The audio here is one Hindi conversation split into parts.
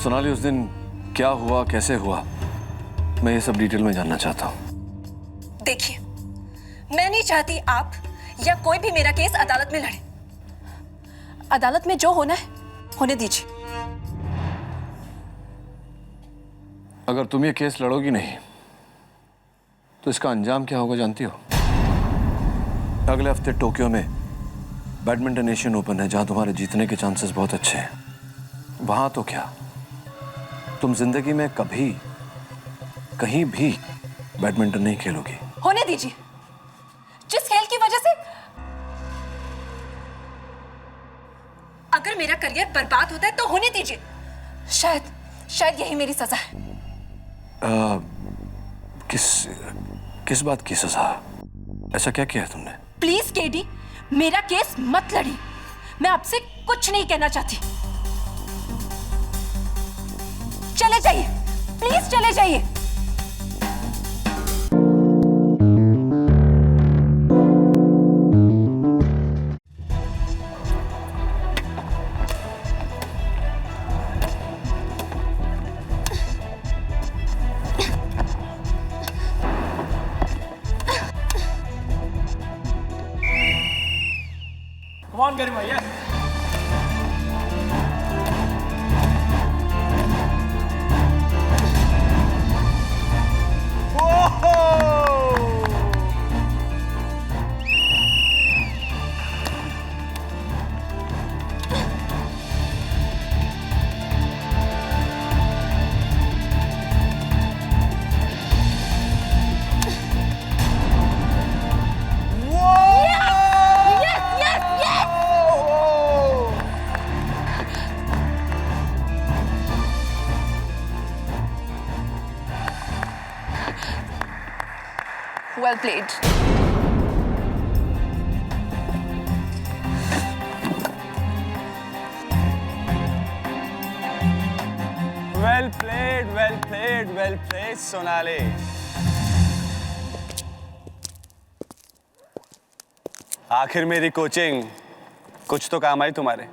सोनाली, उस दिन क्या हुआ, कैसे हुआ, मैं ये सब डिटेल में जानना चाहता हूँ। देखिए, मैं नहीं चाहती आप या कोई भी मेरा केस अदालत में लड़े। अदालत में जो होना है होने दीजिए। अगर तुम ये केस लड़ोगी नहीं तो इसका अंजाम क्या होगा जानती हो? अगले हफ्ते टोक्यो में बैडमिंटन एशियन ओपन है, जहां तुम्हारे जीतने के चांसेस बहुत अच्छे हैं। वहां तो क्या, तुम जिंदगी में कभी कहीं भी बैडमिंटन नहीं खेलोगी। होने दीजिए। जिस खेल की वजह से अगर मेरा करियर बर्बाद होता है तो होने दीजिए। शायद यही मेरी सजा है। किस बात की सजा? ऐसा क्या किया है तुमने? प्लीज केडी, मेरा केस मत लड़ी। मैं आपसे कुछ नहीं कहना चाहती। चले जाइए, प्लीज चले जाइए। Come on, Garima, yes. Well played. Well played, well played, well played, Sonali. आखिर मेरी कोचिंग कुछ तो काम आई तुम्हारे।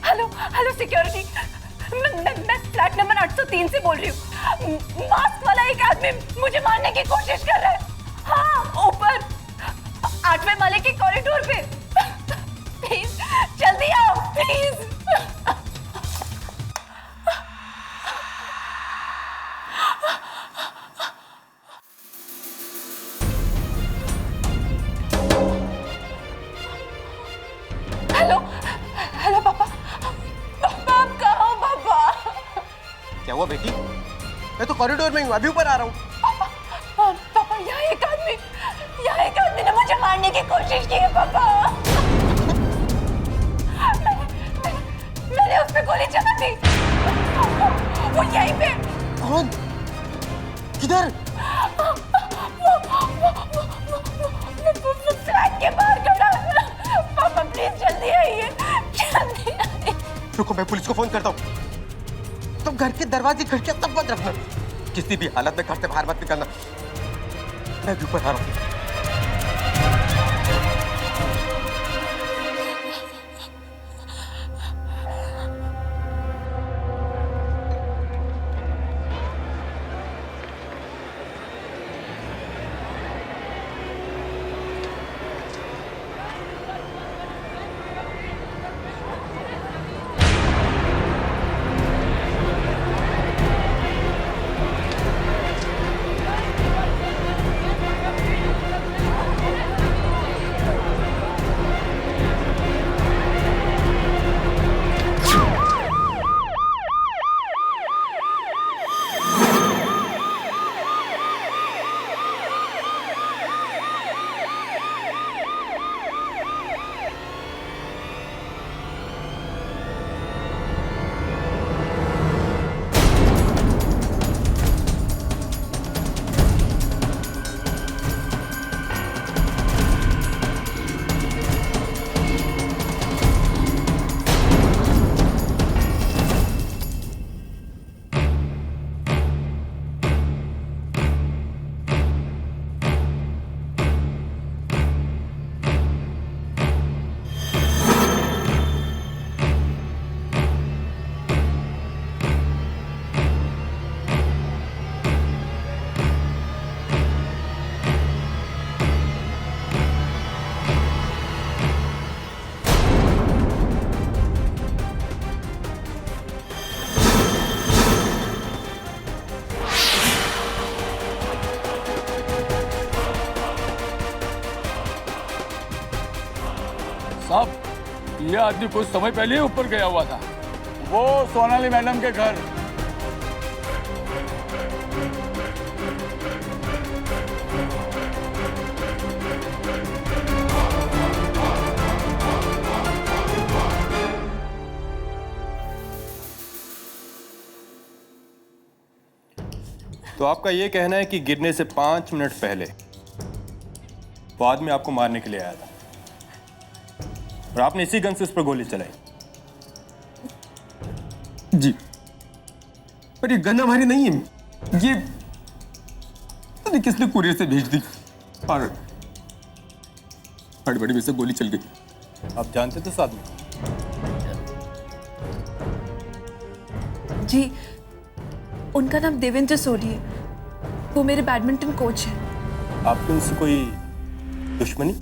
हेलो हेलो सिक्योरिटी, मैं फ्लैट नंबर 803 से बोल रही हूँ। मास्क वाला एक आदमी मुझे मारने की कोशिश कर रहा है। हाँ, ऊपर 8वें माले के कॉरिडोर पे। प्लीज जल्दी आओ प्लीज। हेलो हेलो पापा, पापा आप कहाँ हो पापा? क्या हुआ बेटी? मैं तो कॉरिडोर में हूँ, अभी ऊपर आ रहा हूँ। पापा यहाँ एक आदमी ने मुझे मारने की कोशिश की है पापा। मैंने उस पे गोली चला दी। वो यहीं पे। कौन? किधर? वो फ्लैट के बाहर खड़ा है। पापा प्लीज जल्दी आइए, जल्दी आइए। रुको, मैं पुलिस को फोन करता हूँ। तुम घर के दरवाजे खिड़कियां सब बंद रखना, किसी भी हालत में घर से बाहर मत निकलना। मैं भी ऊपर आ रहा हूँ। साहब, ये आदमी कुछ समय पहले ही ऊपर गया हुआ था। वो सोनाली मैडम के घर। तो आपका ये कहना है कि गिरने से 5 मिनट पहले वो आदमी आपको मारने के लिए आया था और आपने इसी गन से उस पर गोली चलाई? जी, पर ये गन हमारी नहीं है। ये पता नहीं किसने कुरियर से भेज दी और हड़बड़ी में से गोली चल गई। आप जानते थे इस आदमी को? जी, उनका नाम देवेंद्र सोनी है। वो मेरे बैडमिंटन कोच हैं। आपकी उनसे कोई दुश्मनी?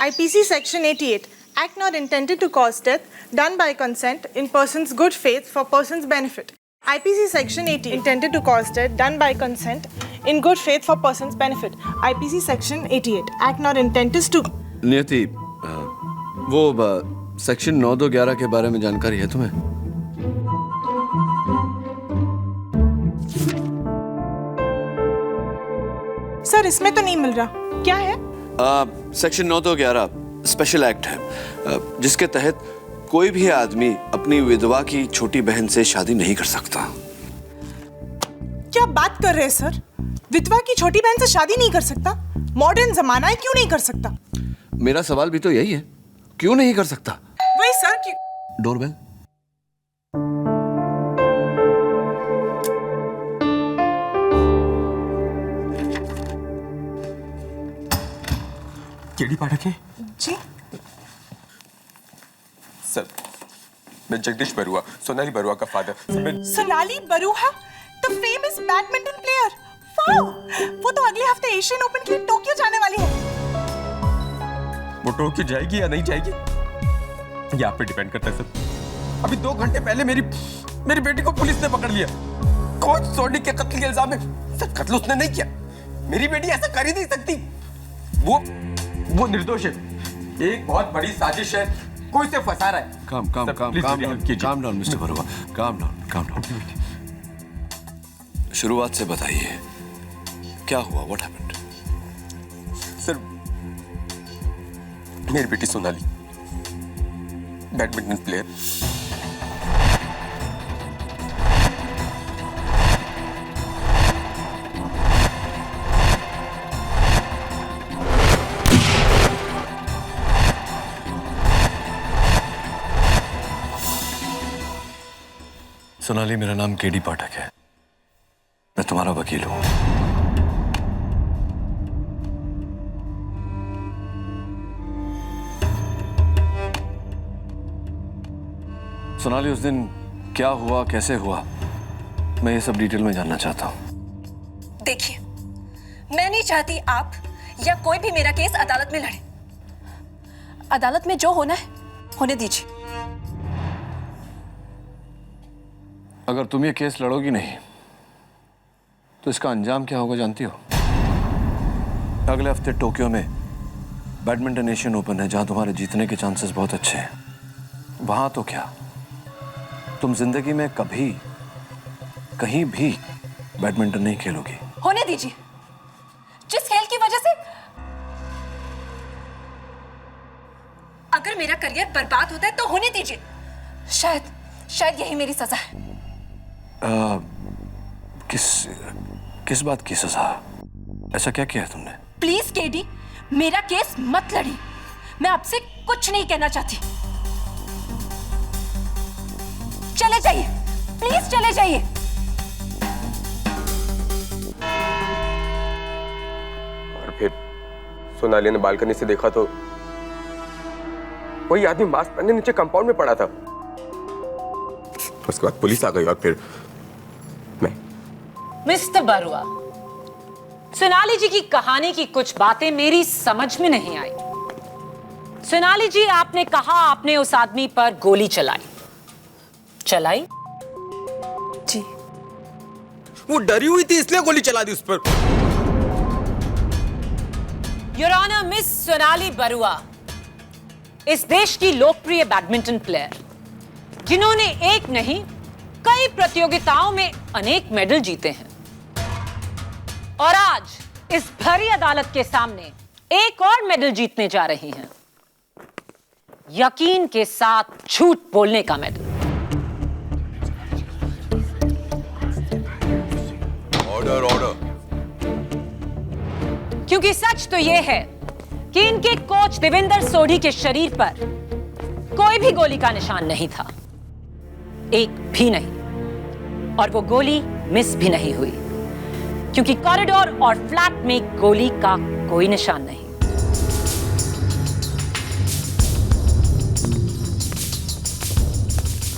IPC Section 88, act not intended to cause death, done by consent in person's good faith for person's benefit. IPC Section 80, intended to cause death, done by consent in good faith for person's benefit. IPC Section 88, act not intended to... नियति, वो सेक्शन 9211 के बारे में जानकारी है तुम्हें? सर, इसमें तो नहीं मिल रहा, क्या है? सेक्शन 9211 स्पेशल एक्ट है, जिसके तहत कोई भी आदमी अपनी विधवा की छोटी बहन से शादी नहीं कर सकता। क्या बात कर रहे हैं सर? विधवा की छोटी बहन से शादी नहीं कर सकता? मॉडर्न जमाना है, क्यों नहीं कर सकता? मेरा सवाल भी तो यही है, क्यों नहीं कर सकता? वही सर कि डोरबेल। केडी पाठक है? जी सर, मैं जगदीश बरुआ, सोनाली बरुआ का father. Sonali Barua, the famous badminton player. Wow, वो तो अगले हफ्ते एशियन ओपन के लिए टोक्यो जाने वाली है। वो टोक्यो जाएगी या नहीं जाएगी, ये आप पे डिपेंड करता है सर। अभी 2 घंटे पहले मेरी बेटी को पुलिस ने पकड़ लिया, कोच सोनी के कत्ल के इल्जाम में। सर, कत्ल उसने नहीं किया, मेरी बेटी ऐसा कर ही नहीं सकती। वो निर्दोष है, एक बहुत बड़ी साजिश है, कोई उसे फंसा रहा है। Calm down mister Barua, calm down. शुरुआत से बताइए, क्या हुआ? What happened? सर, मेरी बेटी सोनाली बैडमिंटन प्लेयर, सोनाली, मेरा नाम केडी पाठक है, मैं तुम्हारा वकील हूं। सोनाली, उस दिन क्या हुआ, कैसे हुआ, मैं ये सब डिटेल में जानना चाहता हूं। देखिए, मैं नहीं चाहती आप या कोई भी मेरा केस अदालत में लड़े। अदालत में जो होना है होने दीजिए। अगर तुम ये केस लड़ोगी नहीं तो इसका अंजाम क्या होगा जानती हो? अगले हफ्ते टोक्यो में बैडमिंटन एशियन ओपन है, जहां तुम्हारे जीतने के चांसेस बहुत अच्छे हैं। वहां तो क्या, तुम जिंदगी में कभी कहीं भी बैडमिंटन नहीं खेलोगी। होने दीजिए। जिस खेल की वजह से अगर मेरा करियर बर्बाद होता है तो होने दीजिए। शायद यही मेरी सजा है। किस बात की सजा? ऐसा क्या किया है तुमने? प्लीज केडी, मेरा केस मत लड़ी। मैं आपसे कुछ नहीं कहना चाहती। चले जाइए, प्लीज चले जाइए। और फिर सोनाली ने बालकनी से देखा तो वही आदमी मास्क पहने नीचे कंपाउंड में पड़ा था। उसके बाद पुलिस आ गई और फिर मैं। मिस्टर बरुआ, सोनाली जी की कहानी की कुछ बातें मेरी समझ में नहीं आई। सोनाली जी, आपने कहा आपने उस आदमी पर गोली चलाई। जी। वो डरी हुई थी इसलिए गोली चला दी उस पर। Your honour, miss Sonali Barua इस देश की लोकप्रिय बैडमिंटन प्लेयर, जिन्होंने एक नहीं कई प्रतियोगिताओं में अनेक मेडल जीते हैं, और आज इस भरी अदालत के सामने एक और मेडल जीतने जा रही हैं। यकीन के साथ झूठ बोलने का मेडल। ऑर्डर। क्योंकि सच तो यह है कि इनके कोच देवेंद्र सोढ़ी के शरीर पर कोई भी गोली का निशान नहीं था, एक भी नहीं, और वो गोली मिस भी नहीं हुई, क्योंकि कॉरिडोर और फ्लैट में गोली का कोई निशान नहीं।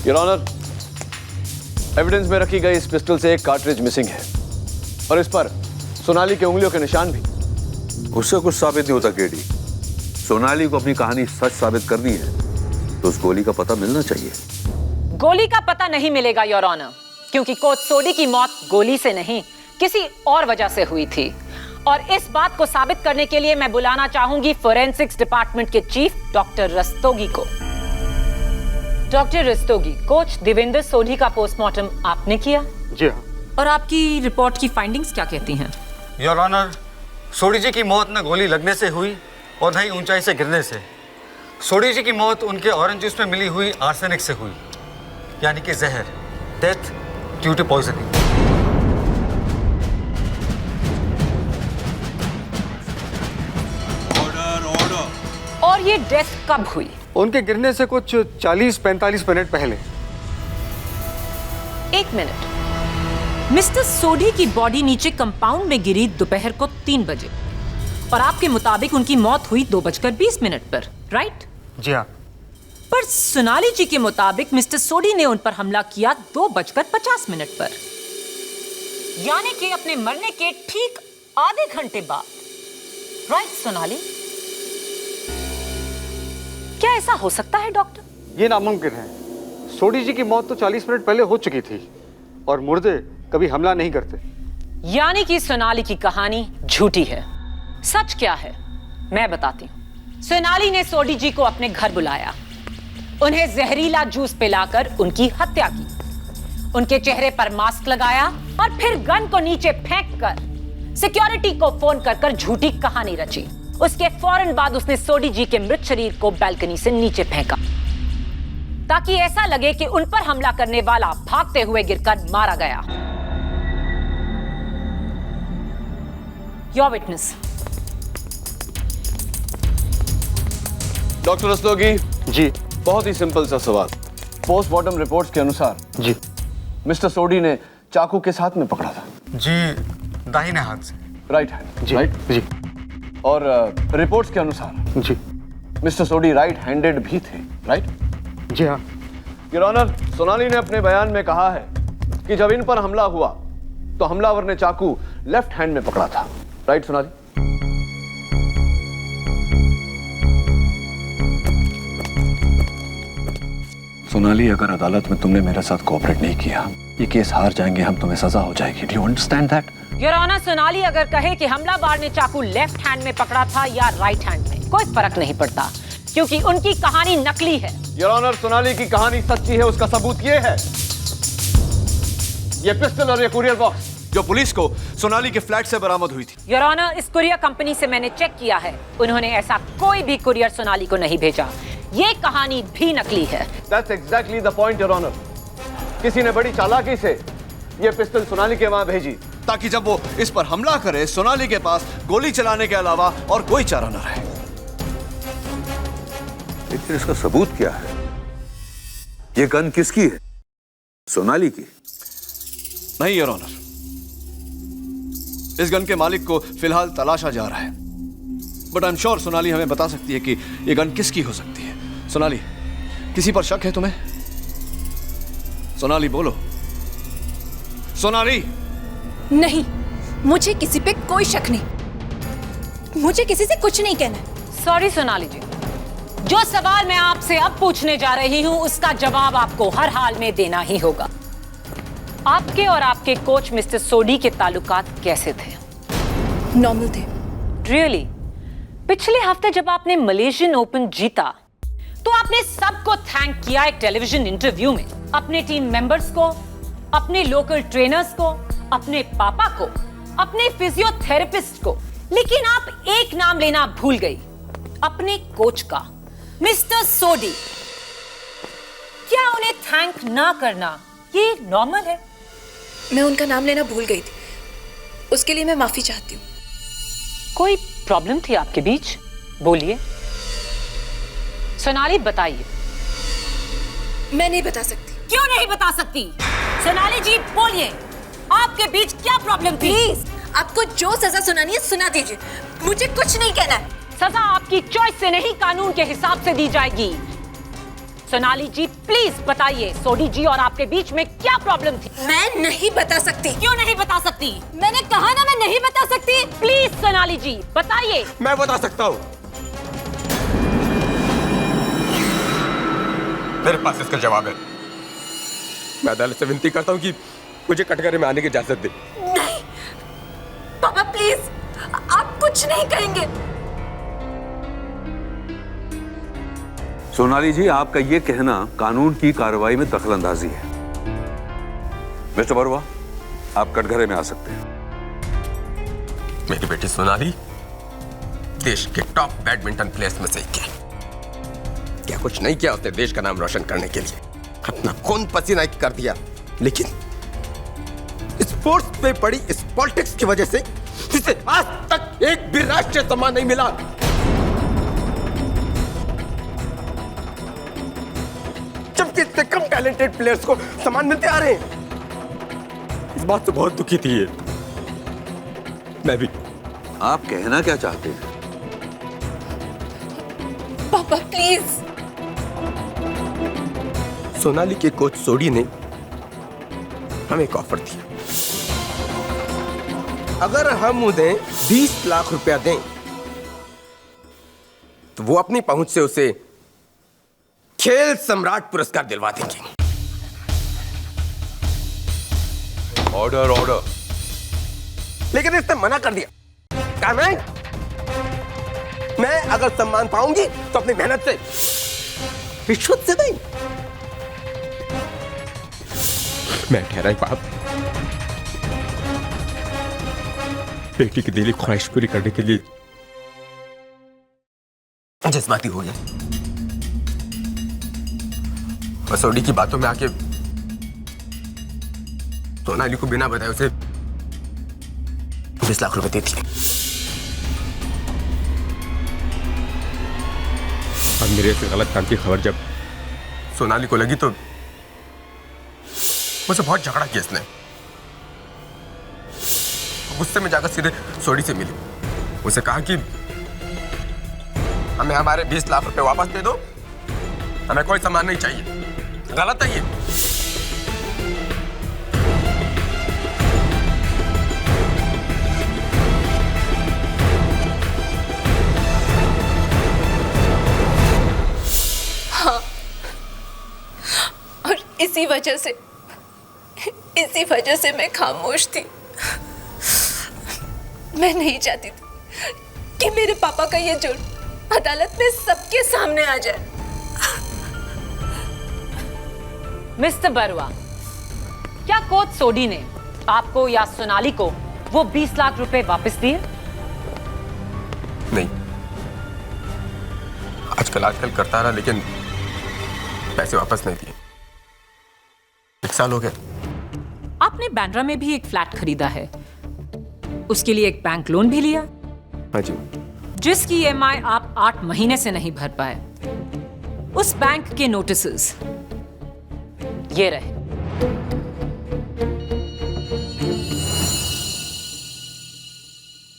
योर ऑनर, एविडेंस में रखी गई इस पिस्टल से एक कार्ट्रिज मिसिंग है, और इस पर सोनाली के उंगलियों के निशान भी। उससे कुछ साबित नहीं होता केडी। सोनाली को अपनी कहानी सच साबित करनी है तो उस गोली का पता मिलना चाहिए। गोली का पता नहीं मिलेगा योर ऑनर, क्योंकि कोच सोढ़ी की मौत गोली से नहीं किसी और वजह से हुई थी, और इस बात को साबित करने के लिए मैं बुलाना चाहूंगी फोरेंसिक्स डिपार्टमेंट के चीफ डॉक्टर रस्तोगी को। डॉक्टर रस्तोगी, कोच देवेंद्र सोढ़ी का पोस्टमार्टम आपने किया? जी हाँ। और आपकी रिपोर्ट की फाइंडिंग्स क्या कहती हैं? योर ऑनर, सोढ़ी जी की मौत न गोली लगने से हुई और न ही ऊंचाई से गिरने से। सोढ़ी जी की मौत उनके ऑरेंज जूस में मिली हुई आर्सेनिक से हुई, यानी कि जहर, डेथ ड्यू टू पॉइजनिंग। और ये डेथ कब हुई? उनके गिरने से कुछ 40-45 मिनट पहले। एक मिनट, मिस्टर सोडी की बॉडी नीचे कंपाउंड में गिरी दोपहर को 3 बजे और आपके मुताबिक उनकी मौत हुई 2:20 पर, राइट? जी हाँ। पर सोनाली जी के मुताबिक मिस्टर सोडी ने उन पर हमला किया 2:50 पर, यानी कि अपने मरने के ठीक आधे घंटे बाद, राइट सोनाली? क्या ऐसा हो सकता है डॉक्टर? ये नामुमकिन है। सोडी जी की मौत तो 40 मिनट पहले हो चुकी थी और मुर्दे कभी हमला नहीं करते। यानी कि सोनाली की कहानी झूठी है। सच क्या है मैं बताती हूँ। सोनाली ने सोडी जी को अपने घर बुलाया, उन्हें जहरीला जूस पिलाकर उनकी हत्या की, उनके चेहरे पर मास्क लगाया और फिर गन को नीचे फेंककर सिक्योरिटी को फोन कर झूठी कहानी रची। उसके फौरन बाद उसने सोडी जी के मृत शरीर को बालकनी से नीचे फेंका ताकि ऐसा लगे कि उन पर हमला करने वाला भागते हुए गिरकर मारा गया। Your witness. डॉक्टर रस्तोगी जी। बहुत ही सिंपल सा सवाल। पोस्टमार्टम रिपोर्ट्स के अनुसार जी। मिस्टर सोडी ने चाकू किस हाथ में पकड़ा था? जी, दाहिने हाथ से। Right hand. जी। राइट जी। और रिपोर्ट्स के अनुसार जी। मिस्टर सोडी राइट हैंडेड भी थे, राइट? जी हाँ। योर ऑनर, सोनाली ने अपने बयान में कहा है कि जब इन पर हमला हुआ तो हमलावर ने चाकू लेफ्ट हैंड में पकड़ा था, राइट सोनाली? सोनाली, अगर अदालत में तुमने मेरे साथ कोऑपरेट नहीं किया, ये केस हार जाएंगे हम, तुम्हें सजा हो जाएगी। Do you understand that? Your honour, Sonali अगर कहे कि हमलावर ने चाकू लेफ्ट हैंड में पकड़ा था या राइट हैंड में, कोई फर्क नहीं पड़ता क्योंकि उनकी कहानी नकली है। योर ऑनर, सोनाली की कहानी सच्ची है, उसका सबूत ये है, ये पिस्टल और ये कुरियर बॉक्स जो पुलिस को सोनाली के फ्लैट से बरामद हुई थी। योर ऑनर, इस कुरियर कंपनी से मैंने चेक किया है, उन्होंने ऐसा कोई भी कुरियर सोनाली को नहीं भेजा। ये कहानी भी नकली है। That's exactly the point, Your Honor. किसी ने बड़ी चालाकी से ये पिस्टल सोनाली के वहां भेजी ताकि जब वो इस पर हमला करे सोनाली के पास गोली चलाने के अलावा और कोई चारा न रहे। लेकिन इसका सबूत क्या है? ये गन किसकी है? सोनाली की? नहीं योर ऑनर, इस गन के मालिक को फिलहाल तलाशा जा रहा है, but I am sure Sonali हमें बता सकती है कि ये गन किसकी हो सकती है। सोनाली, किसी पर शक है तुम्हें? सोनाली बोलो। सोनाली। नहीं, मुझे किसी पे कोई शक नहीं, मुझे किसी से कुछ नहीं कहना है। सॉरी सोनाली जी, जो सवाल मैं आपसे अब पूछने जा रही हूं उसका जवाब आपको हर हाल में देना ही होगा। आपके और आपके कोच मिस्टर सोडी के ताल्लुकात कैसे थे? नॉर्मल थे। रियली? पिछले हफ्ते जब आपने मलेशियन ओपन जीता तो आपने सबको थैंक किया एक टेलीविजन इंटरव्यू में, अपने टीम मेंबर्स को, अपने लोकल ट्रेनर्स को, अपने पापा को, अपने फिजियोथेरेपिस्ट को, लेकिन आप एक नाम लेना भूल गई, अपने कोच का, मिस्टर सोडी। क्या उन्हें थैंक ना करना ये नॉर्मल है? मैं उनका नाम लेना भूल गई थी, उसके लिए मैं माफी चाहती हूँ। कोई प्रॉब्लम थी आपके बीच? बोलिए। सोनाली बताइए। मैं नहीं बता सकती। क्यों नहीं बता सकती? सोनाली जी बोलिए, आपके बीच क्या प्रॉब्लम थी? प्लीज, आपको जो सजा सुनानी है सुना दीजिए, मुझे कुछ नहीं कहना है। सजा आपकी चॉइस से नहीं, कानून के हिसाब से दी जाएगी। सोनाली जी प्लीज बताइए, सोडी जी और आपके बीच में क्या प्रॉब्लम थी? मैं नहीं बता सकती। क्यों नहीं बता सकती? मैंने कहा ना मैं नहीं बता सकती। प्लीज सोनाली जी बताइए। मैं बता सकता हूँ, मेरे पास इसका जवाब है। मैं अदालत से विनती करता हूँ कि मुझे कटघरे में आने की इजाजत दे। नहीं पापा प्लीज, आप कुछ नहीं कहेंगे। सोनाली जी, आपका यह कहना कानून की कार्रवाई में दखलंदाजी है। मिस्टर बरुआ, आप कटघरे में आ सकते हैं। मेरी बेटी सोनाली देश के टॉप बैडमिंटन प्लेयर्स में से एक है। क्या कुछ नहीं किया उसने देश का नाम रोशन करने के लिए, अपना खून पसीना कर दिया, लेकिन स्पोर्ट्स पे पड़ी इस पॉलिटिक्स की वजह से इसे आज तक एक भी राष्ट्रीय सम्मान नहीं मिला। कि इससे कम टैलेंटेड प्लेयर्स को सम्मान मिलते आ रहे हैं। इस बात से बहुत दुखी थी ये। मैं भी। आप कहना क्या चाहते हैं? पापा प्लीज। सोनाली के कोच सोडी ने हमें एक ऑफर दिया। अगर हम उन्हें 20 लाख रुपया दें तो वो अपनी पहुंच से उसे खेल सम्राट पुरस्कार दिलवा देंगे। Order order. लेकिन इसने मना कर दिया। कहा मैं अगर सम्मान पाऊंगी तो अपनी मेहनत से, रिश्वत से नहीं। मैं ठहरा ही बाप बेटी की दिली ख्वाहिश पूरी करने के लिए जज्बाती हो गया और सोडी की बातों में आके सोनाली को बिना बताए उसे 20 लाख रुपए दे दिए। और मेरे से गलत काम की खबर जब सोनाली को लगी तो मुझसे बहुत झगड़ा किया इसने। गुस्से में जाकर सीधे सोडी से मिली। उसे कहा कि हमें हमारे 20 लाख रुपए वापस दे दो, हमें कोई सामान नहीं चाहिए। गलत है ये। हाँ, और इसी वजह से मैं खामोश थी। मैं नहीं चाहती थी कि मेरे पापा का ये जुर्म अदालत में सबके सामने आ जाए। मिस्टर बरुआ, क्या कोच सोडी ने आपको या सोनाली को वो 20 लाख रुपए वापस दिए? नहीं। आजकल करता रहा लेकिन पैसे वापस नहीं दिए। 1 साल हो गया। आपने बांद्रा में भी एक फ्लैट खरीदा है, उसके लिए एक बैंक लोन भी लिया। हाँ जी। जिसकी EMI आप 8 महीने से नहीं भर पाए। उस बैंक के नोटिसेस ये रहे।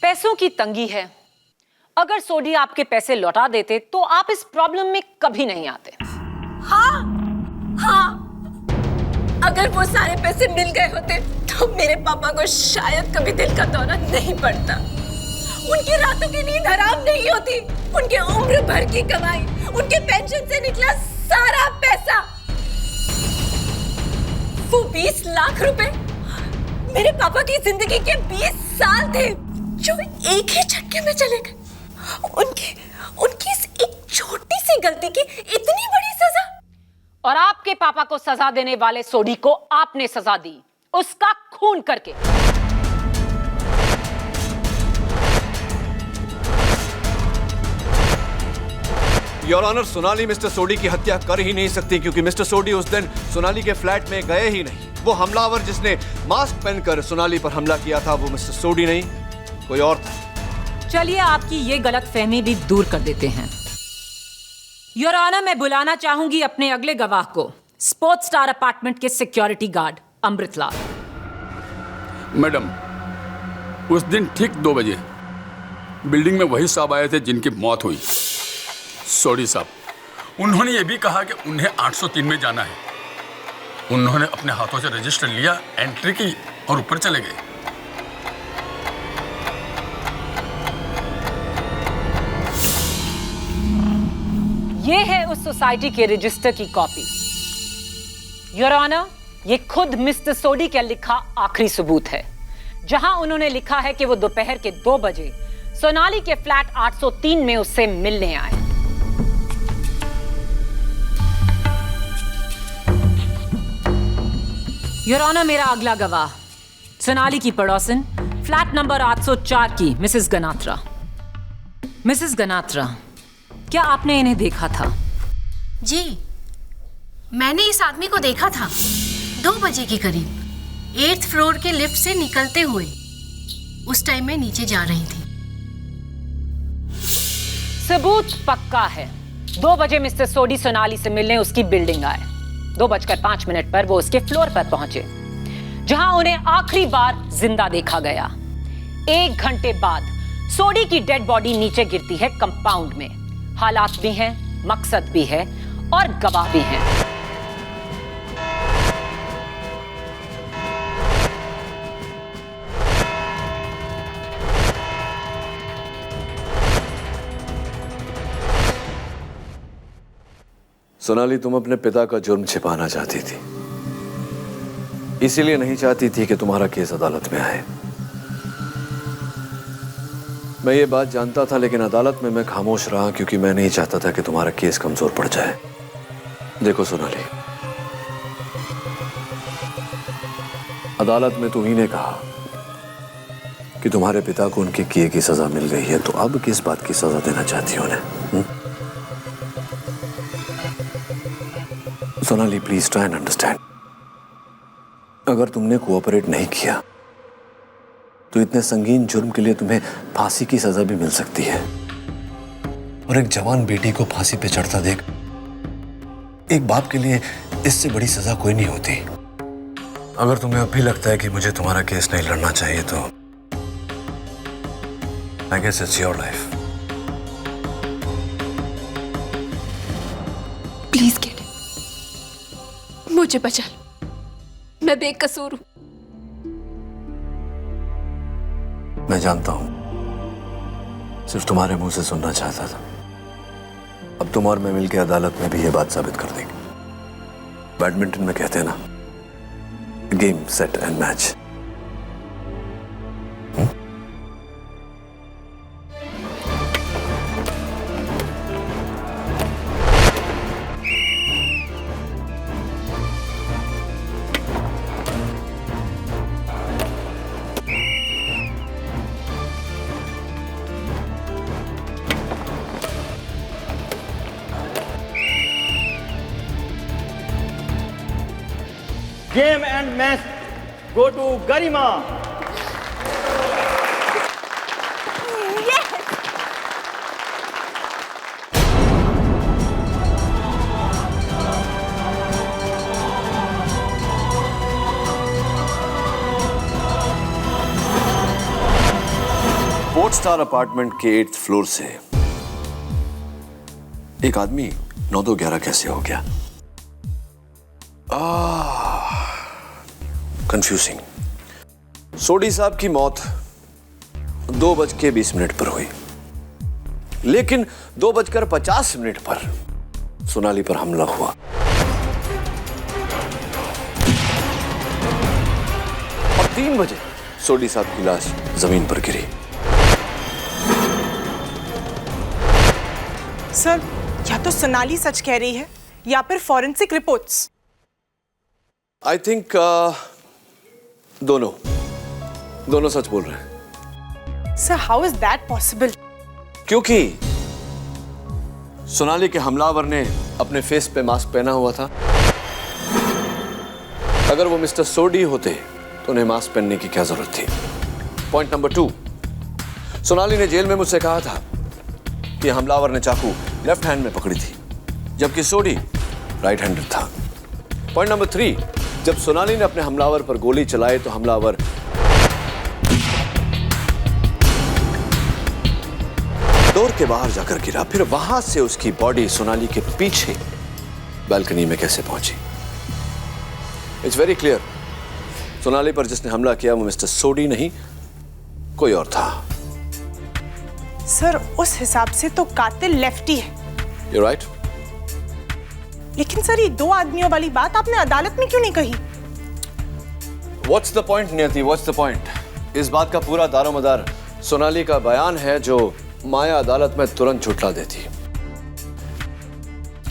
पैसों की तंगी है। अगर सोडी आपके पैसे लौटा देते तो आप इस प्रॉब्लम में कभी नहीं आते। हाँ, अगर वो सारे पैसे मिल गए होते तो मेरे पापा को शायद कभी दिल का दौरा नहीं पड़ता। उनकी रातों की नींद हराम नहीं होती। उनके उम्र भर की कमाई, उनके पेंशन से निकला सारा पैसा, वो 20 लाख रुपए मेरे पापा की जिंदगी के 20 साल थे जो एक ही झटके में चले गए। उनकी इस एक छोटी सी गलती की इतनी बड़ी सजा। और आपके पापा को सजा देने वाले सोडी को आपने सजा दी, उसका खून करके। योर ऑनर, सोनाली मिस्टर सोडी की हत्या कर ही नहीं सकती क्योंकि मिस्टर सोडी उस दिन सोनाली के फ्लैट में गए ही नहीं। वो हमलावर जिसने मास्क पहनकर सोनाली पर हमला किया था वो मिस्टर सोडी नहीं, कोई और था। चलिए आपकी ये गलतफहमी भी दूर कर देते हैं। योर ऑनर, मैं बुलाना चाहूंगी अपने अगले गवाह को, स्पोर्ट्स स्टार अपार्टमेंट के सिक्योरिटी गार्ड अमृतलाल। मैडम, उस दिन ठीक 2 बजे बिल्डिंग में वही साहब आए थे जिनकी मौत हुई, सोडी साहब। उन्होंने ये भी कहा कि उन्हें 803 में जाना है। उन्होंने अपने हाथों से रजिस्टर लिया, एंट्री की और ऊपर चले गए। ये है उस सोसाइटी के रजिस्टर की कॉपी। योर ऑनर, ये खुद मिस्टर सोडी का लिखा आखिरी सबूत है, जहां उन्होंने लिखा है कि वो दोपहर के 2 बजे सोनाली के फ्लैट 803 में उससे मिलने आए। योर ऑनर, मेरा अगला गवाह सोनाली की पड़ोसन, फ्लैट नंबर 804 की मिसेस गनात्रा। मिसेस गनात्रा, क्या आपने इन्हें देखा था? जी, मैंने इस आदमी को देखा था 2 बजे के करीब 8th फ्लोर के लिफ्ट से निकलते हुए। उस टाइम मैं नीचे जा रही थी। सबूत पक्का है। 2 बजे मिस्टर सोडी सोनाली से मिलने उसकी बिल्डिंग आए। 2:05 पर वो उसके फ्लोर पर पहुंचे, जहां उन्हें आखिरी बार जिंदा देखा गया। 1 घंटे बाद सोडी की डेड बॉडी नीचे गिरती है कंपाउंड में। हालात भी हैं, मकसद भी है और गवाह भी हैं। सोनाली, तुम अपने पिता का जुर्म छिपाना चाहती थी, इसीलिए नहीं चाहती थी कि तुम्हारा केस अदालत में आए। मैं ये बात जानता था, लेकिन अदालत में मैं खामोश रहा क्योंकि मैं नहीं चाहता था कि तुम्हारा केस कमजोर पड़ जाए। देखो सोनाली, अदालत में तुम्ही ने कहा कि तुम्हारे पिता को उनके किए की सजा मिल गई है, तो अब किस बात की सजा देना चाहती हो उन्हें? Sonali, please try and understand. अगर तुमने कोऑपरेट नहीं किया तो इतने संगीन जुर्म के लिए तुम्हें फांसी की सजा भी मिल सकती है। और एक जवान बेटी को फांसी पे चढ़ता देख एक बाप के लिए इससे बड़ी सजा कोई नहीं होती। अगर तुम्हें अब भी लगता है कि मुझे तुम्हारा केस नहीं लड़ना चाहिए तो I guess it's your life. Please get, मुझे बचा लो, मैं बेकसूर हूं। मैं जानता हूं, सिर्फ तुम्हारे मुंह से सुनना चाहता था। अब तुम और मैं मिलकर अदालत में भी यह बात साबित कर देंगे। बैडमिंटन में कहते हैं ना, game set and match. Game and match go to Garima. Port star apartment के 8th फ्लोर से एक आदमी 9-2-11 कैसे हो गया? कंफ्यूजिंग। सोडी साहब की मौत 2:20 पर हुई, लेकिन 2:50 पर सोनाली पर हमला हुआ। और 3 बजे सोडी साहब की लाश जमीन पर गिरी। सर, या तो सोनाली सच कह रही है या फिर फॉरेंसिक रिपोर्ट्स। आई थिंक दोनों सच बोल रहे हैं। Sir, how is that possible? क्योंकि सोनाली के हमलावर ने अपने फेस पे मास्क पहना हुआ था। अगर वो मिस्टर सोडी होते तो उन्हें मास्क पहनने की क्या जरूरत थी? पॉइंट नंबर 2, सोनाली ने जेल में मुझसे कहा था कि हमलावर ने चाकू लेफ्ट हैंड में पकड़ी थी, जबकि सोडी राइट हैंडेड था। पॉइंट नंबर 3, जब सोनाली ने अपने हमलावर पर गोली चलाई तो हमलावर डोर के बाहर जाकर गिरा। फिर वहां से उसकी बॉडी सोनाली के पीछे बालकनी में कैसे पहुंची? इट्स वेरी क्लियर, सोनाली पर जिसने हमला किया वो मिस्टर सोडी नहीं, कोई और था। सर, उस हिसाब से तो कातिल लेफ्टी है। You're right. लेकिन सर, ये 2 आदमियों वाली बात आपने अदालत में क्यों नहीं कही? What's the point, नियति? What's the point? इस बात का पूरा दारोमदार सोनाली का बयान है, जो माया अदालत में तुरंत झुठला देती।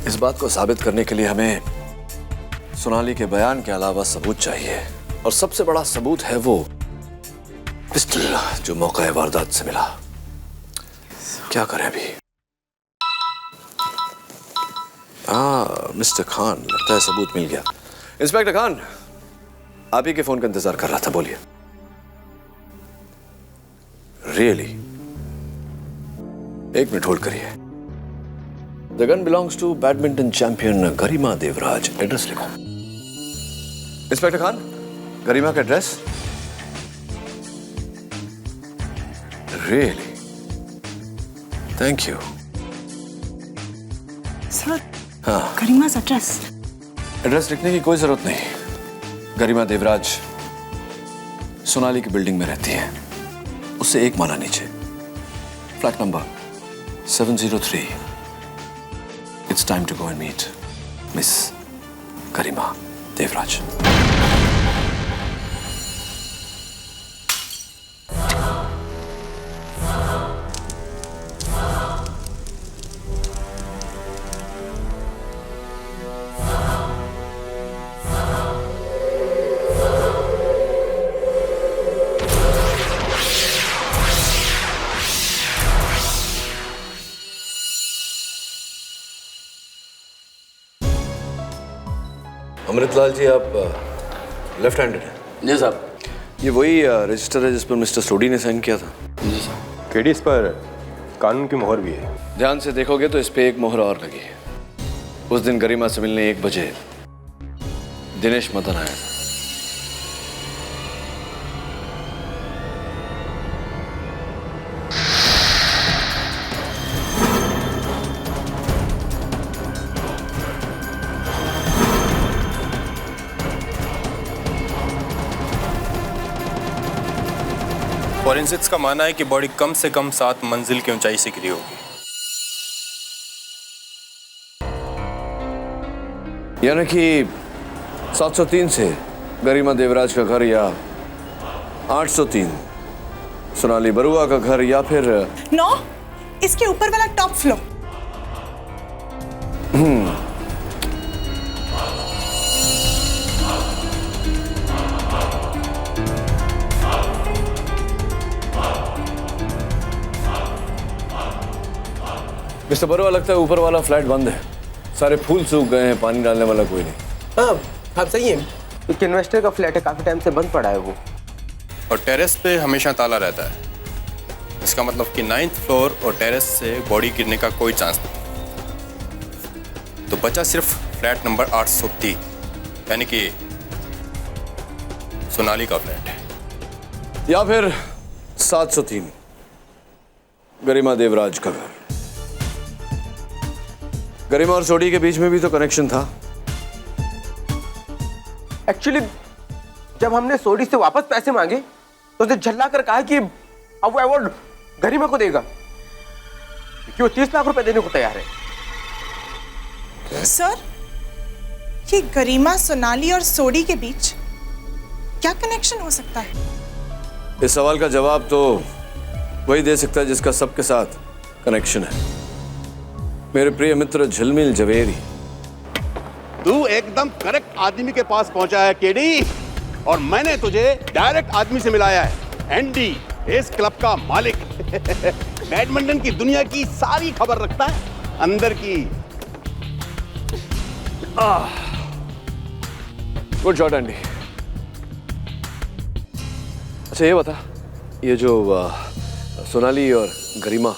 इस बात को साबित करने के लिए हमें सोनाली के बयान के अलावा सबूत चाहिए, और सबसे बड़ा सबूत है वो पिस्टल जो मौका वारदात से मिला। क्या करें अभी? मिस्टर खान, लगता है सबूत मिल गया। इंस्पेक्टर खान, आप ही के फोन का इंतजार कर रहा था, बोलिए। रियली? 1 मिनट होल्ड करिए। The gun belongs to badminton champion Garima Devraj. Address लिखो। इंस्पेक्टर खान, गरिमा का address? Really? Thank you. Sir, हाँ। गरिमा's address. एड्रेस लिखने की कोई जरूरत नहीं। गरिमा देवराज सोनाली की बिल्डिंग में रहती है, उससे एक माला नीचे, flat number 703। It's time to go and meet Miss Garima Devraj. Amritlal ji, आप लेफ्ट हैंडेड हैं? जी साहब। ये वही रजिस्टर है जिस पर मिस्टर सोडी ने साइन किया था? जी साहब। केडी, इस पर कानून की मोहर भी है। ध्यान से देखोगे तो इस पे एक मोहर और लगी है। उस दिन गरिमा से मिलने 1 बजे दिनेश मदन आया था। फॉरेंसिक्स का मानना है कि बॉडी कम से कम 7 मंजिल की ऊंचाई से गिरी होगी। यानी कि 703 से गरिमा देवराज का घर, या 803 सोनाली बरुआ का घर, या फिर 9 इसके ऊपर वाला टॉप फ्लोर। मिस्टर बरुआ, लगता है ऊपर वाला फ्लैट बंद है। सारे फूल सूख गए हैं, पानी डालने वाला कोई नहीं। हाँ, आप सही है। एक इन्वेस्टर का फ्लैट है, काफी टाइम से बंद पड़ा है वो। और टेरेस पे हमेशा ताला रहता है। इसका मतलब कि 9th फ्लोर और टेरेस से बॉडी गिरने का कोई चांस नहीं। तो बचा सिर्फ फ्लैट नंबर 803, यानी कि सोनाली का फ्लैट है, या फिर 703 गरिमा देवराज का घर। गरिमा और सोडी के बीच में भी तो कनेक्शन था। एक्चुअली जब हमने सोडी से वापस पैसे मांगे तो उसे झल्ला कर कहा कि अब वो अवार्ड गरिमा को देगा, क्योंकि वो 30 लाख रुपए देने को तैयार है। सर, ये गरिमा, सोनाली और सोडी के बीच क्या कनेक्शन हो सकता है? इस सवाल का जवाब तो वही दे सकता है जिसका सबके साथ कनेक्शन है। मेरे प्रिय मित्र झिलमिल जवेरी। तू एकदम करेक्ट आदमी के पास पहुंचा है केडी, और मैंने तुझे डायरेक्ट आदमी से मिलाया है। एनडी, इस क्लब का मालिक। बैडमिंटन की दुनिया की सारी खबर रखता है, अंदर की। Good shot Andy. अच्छा ये बता, ये जो सोनाली और गरिमा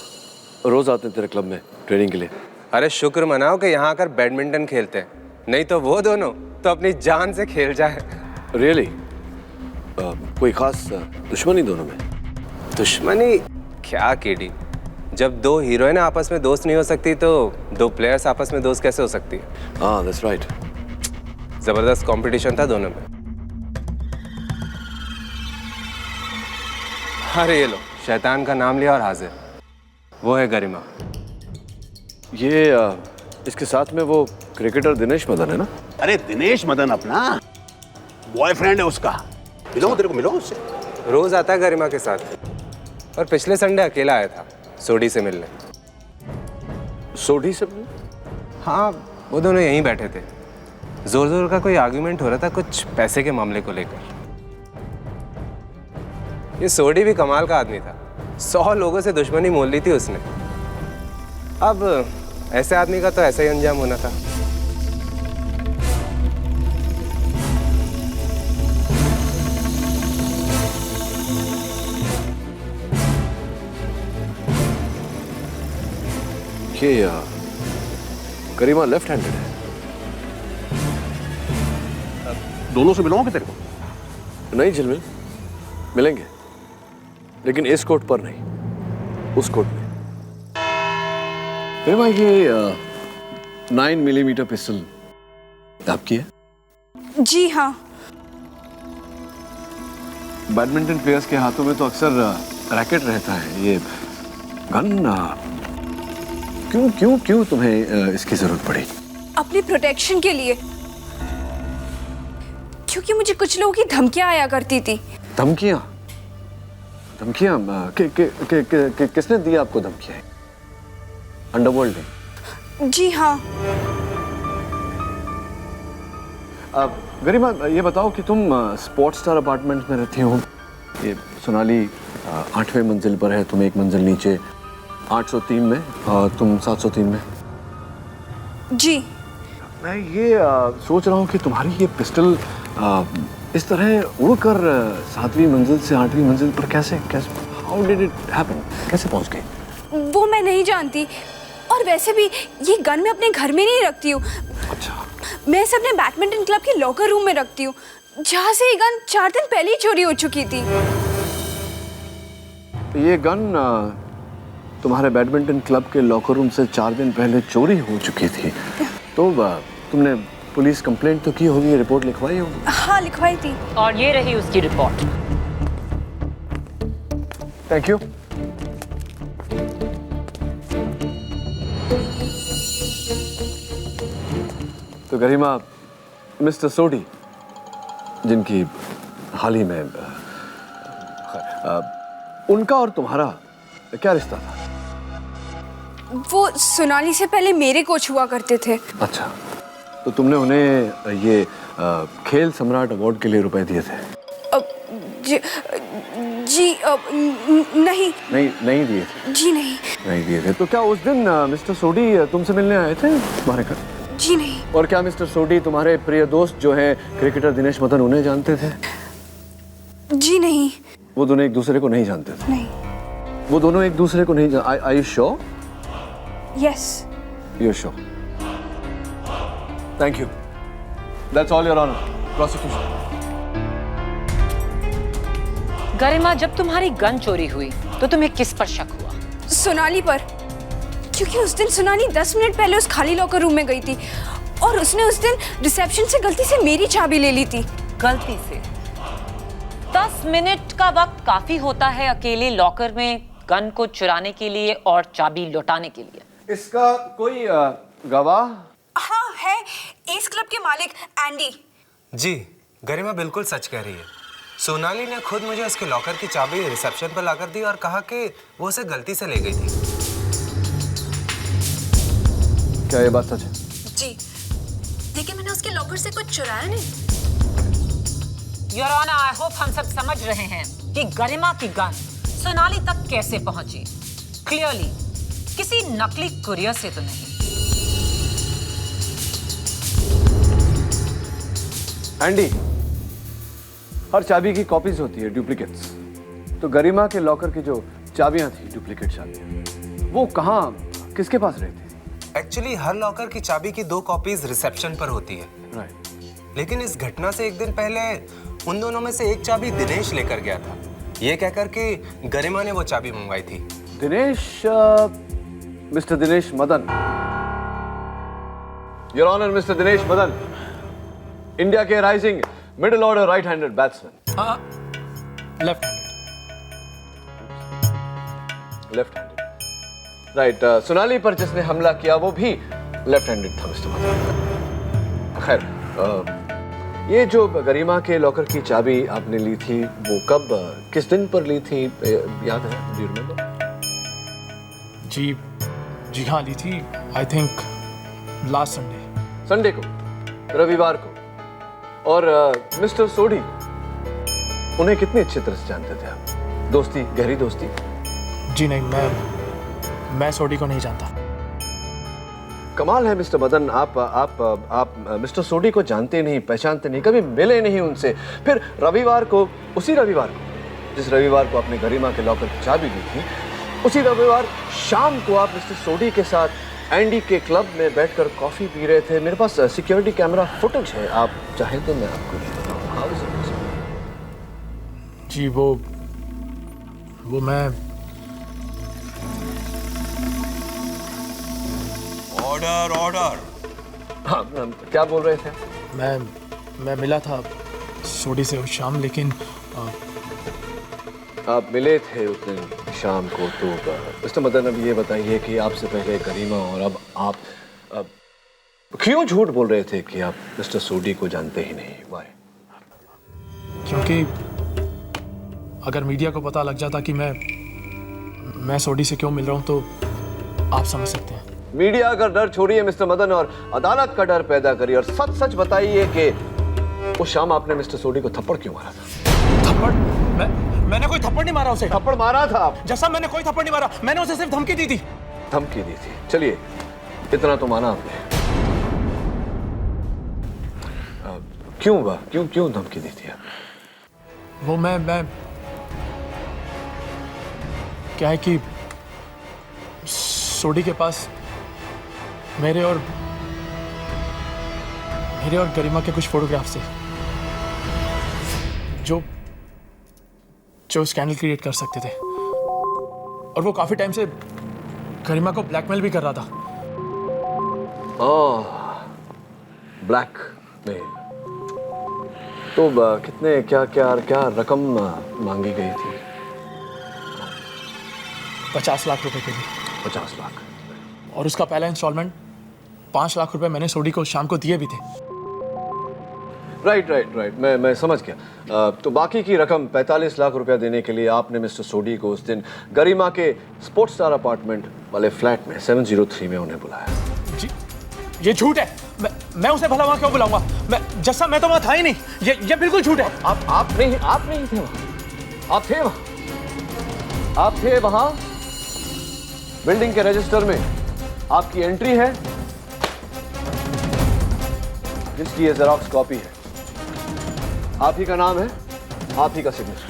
रोज आते हैं तेरे क्लब में ट्रेनिंग के लिए? अरे शुक्र मनाओ कि यहाँ आकर बैडमिंटन खेलते हैं, नहीं तो वो दोनों तो अपनी जान से खेल जाए। रियली? कोई खास दुश्मनी दोनों में? दुश्मनी क्या केडी, जब 2 हीरोइन आपस में दोस्त नहीं हो सकती तो 2 प्लेयर्स आपस में दोस्त कैसे हो सकती है? हाँ, दैट्स राइट। जबरदस्त कंपटीशन था दोनों में। अरे ये लो, शैतान का नाम लिया और हाजिर, वो है गरिमा। ये इसके साथ में वो क्रिकेटर दिनेश मदन है ना? अरे दिनेश मदन अपना बॉयफ्रेंड है उसका। मिलो तेरे को, मिलो उससे। रोज आता है गरिमा के साथ, और पिछले संडे अकेला आया था सोडी से मिलने। सोडी से? हाँ, वो दोनों यहीं बैठे थे। जोर जोर का कोई आर्ग्यूमेंट हो रहा था कुछ पैसे के मामले को लेकर। ये सोडी भी कमाल का आदमी था, 100 लोगों से दुश्मनी मोल ली थी उसने। अब ऐसे आदमी का तो ऐसा ही अंजाम होना था। गरिमा लेफ्ट हैंडेड है। दोनों से मिलाओगे तेरे को? नहीं झिलमिल, मिलेंगे, लेकिन इस कोर्ट पर नहीं, उस कोर्ट में। गरिमा, ये 9 मिलीमीटर पिस्टल आपकी है? जी हाँ। बैडमिंटन प्लेयर्स के हाथों में तो अक्सर रैकेट रहता है, ये गन क्यों तुम्हें इसकी जरूरत पड़ी? अपनी प्रोटेक्शन के लिए, क्योंकि मुझे कुछ लोगों की धमकियां आया करती थी। धमकियां? किसने दी आपको धमकियां? अंडरवर्ल्ड ने? जी हाँ। गरिमा, ये बताओ कि तुम स्पोर्ट्स स्टार अपार्टमेंट में रहती हो। ये सोनाली 8वें मंजिल पर है, तुम एक मंजिल नीचे 803 में, तुम 703 में। जी। मैं ये सोच रहा हूँ कि तुम्हारी ये पिस्टल इस तरह उड़कर 7वीं मंजिल से 8वीं मंजिल पर कैसे हाउ डिड इट हैपन? कैसे पहुँच गई? वो मैं नहीं जानती, और वैसे भी ये गन मैं अपने घर में नहीं रखती हूँ। अच्छा। मैं इसे अपने बैडमिंटन क्लब के लॉकर रूम में रखती हूँ, जहाँ से ये गन 4 दिन पहले ही चोरी हो चुकी थी। ये गन तुम्हारे बैडमिंटन क्लब के लॉकर रूम से 4 दिन पहले चोरी हो चुकी थी, तो तुमने पुलिस कंप्लेंट तो की होगी, रिपोर्ट लिखवाई होगी? हाँ, लिखवाई थी। और ये रही उसकी रिपोर्ट। Thank you. तो गरिमा, मिस्टर सोडी, जिनकी हाल ही में उनका और तुम्हारा क्या रिश्ता था? वो सोनाली से पहले मेरे कोच हुआ करते थे। अच्छा, तो तुमने उन्हें ये खेल सम्राट अवार्ड के लिए रुपए दिए थे? नहीं दिए थे? जी नहीं दिए थे। तो क्या उस दिन मिस्टर सोडी तुमसे मिलने आए थे तुम्हारे घर? जी नहीं। और क्या मिस्टर सोडी तुम्हारे प्रिय दोस्त जो हैं क्रिकेटर दिनेश मदन, उन्हें जानते थे? जी नहीं। वो दोनों एक दूसरे को नहीं जानते थे? नहीं। वो दोनों एक दूसरे को नहीं जानते? Are you sure? Yes. You're sure. Thank you. That's all, Your Honor. Prosecution. गरिमा, जब तुम्हारी गन चोरी हुई तो तुम्हें किस पर शक हुआ? सोनाली पर, क्योंकि उस दिन सोनाली 10 मिनट पहले उस खाली लॉकर रूम में गई थी, और उसने उस दिन रिसेप्शन से गलती से मेरी चाबी ले ली थी। गलती से? 10 मिनट का वक्त काफी होता है अकेले लॉकर में गन को चुराने के लिए और चाबी लौटाने के लिए। इसका कोई गवाह? हाँ है, एस क्लब के मालिक एंडी। जी, गरिमा बिल्कुल सच कह रही है। सोनाली ने खुद मुझे उसके लॉकर की चाबी रिसेप्शन पर लाकर दी और कहा कि वो उसे गलती से ले गई थी। क्या ये बात सच है? जी, लेकिन मैंने उसके लॉकर से कुछ चुराया नहीं। योर ऑनर, आई होप हम सब समझ रहे हैं कि गरिमा की गन सोनाली तक कैसे पहुंची। क्लियरली किसी नकली कुरियर से तो नहीं। एंडी, हर चाबी की कॉपीज होती है, डुप्लीकेट्स। तो गरिमा के लॉकर की जो चाबियां थी, डुप्लीकेट चाबियां, वो कहाँ, किसके पास रहती थी? एक्चुअली हर लॉकर की चाबी की 2 कॉपीज रिसेप्शन पर होती है। राइट। लेकिन इस घटना से एक दिन पहले उन दोनों में से एक चाबी दिनेश लेकर गया था, ये कहकर कि गरिमा ने वो चाबी मंगवाई थी। Dinesh, mister Dinesh Madan. Your honour, mister Dinesh Madan, India के rising middle order right handed batsman. Left handed. Right. Sonali पर जिसने हमला किया वो भी लेफ्ट हैंडेड था मिस्टर मदन। खैर, ये जो गरिमा के लॉकर की चाबी आपने ली थी, वो कब, किस दिन पर ली थी, याद है? Do you remember? जी हाँ, ली थी। आई थिंक लास्ट संडे को, रविवार को। और मिस्टर सोडी, उन्हें कितनी अच्छी तरह से जानते थे आप? दोस्ती, गहरी दोस्ती? जी नहीं, मैं सोडी को नहीं जानता। कमाल है मिस्टर मदन, आप मिस्टर सोडी को जानते नहीं, पहचानते नहीं, कभी मिले नहीं उनसे। फिर रविवार को, उसी रविवार को जिस रविवार को आपने गरिमा के लॉकर की चाबी ली थी, उसी रविवार शाम को आप मिस्टर सोडी के साथ एंडी के क्लब में बैठकर कॉफी पी रहे थे। मेरे पास सिक्योरिटी कैमरा फुटेज है, आप चाहें तो मैं आपको दे देता हूँ। How is it? जी वो मैं ऑर्डर। हाँ, क्या बोल रहे थे? मैं मिला था सोडी से उस शाम, लेकिन आप मिले थे उस दिन शाम को, तो मिस्टर मदन अब ये बताइए कि आपसे पहले करीमा और अब आप क्यों झूठ बोल रहे थे कि आप मिस्टर सोडी को जानते ही नहीं? वाई? क्योंकि अगर मीडिया को पता लग जाता कि मैं सोडी से क्यों मिल रहा हूं तो आप समझ सकते हैं। मीडिया का डर छोड़िए मिस्टर मदन और अदालत का डर पैदा करिए और सच सच बताइए कि उस शाम आपने मिस्टर सोडी को थप्पड़ क्यों मारा था? थप्पड़? मैंने कोई थप्पड़ नहीं मारा उसे। थप्पड़ मारा था आप? जैसा मैंने कोई थप्पड़ नहीं मारा, मैंने उसे सिर्फ धमकी दी थी। धमकी दी थी? चलिए, इतना तो माना आपने। क्यों धमकी दी थी आपने? वो मैं क्या है कि सोडी के पास मेरे और गरिमा के कुछ फोटोग्राफ्स थे जो स्कैंडल क्रिएट कर सकते थे, और वो काफी टाइम से गरिमा को ब्लैकमेल भी कर रहा था। ब्लैकमेल? तो कितने क्या रकम मांगी गई थी? 50 लाख रुपए के लिए। 50 लाख? और उसका पहला इंस्टॉलमेंट 5 लाख रुपए मैंने सोडी को शाम को दिए भी थे। राइट, मैं समझ गया। तो बाकी की रकम 45 लाख रुपया देने के लिए आपने मिस्टर सोडी को उस दिन गरिमा के स्पोर्ट्स स्टार अपार्टमेंट वाले फ्लैट में 703 में उन्हें बुलाया। जी, ये झूठ है। मैं उसे भला वहां क्यों बुलाऊंगा? मैं तो वहां था ही नहीं। ये बिल्कुल झूठ है। आप नहीं थे वहां। आप थे वहां। बिल्डिंग के रजिस्टर में आपकी एंट्री है जिसकी ये जेरॉक्स कॉपी है। आप ही का नाम है, आप ही का सिग्नेचर।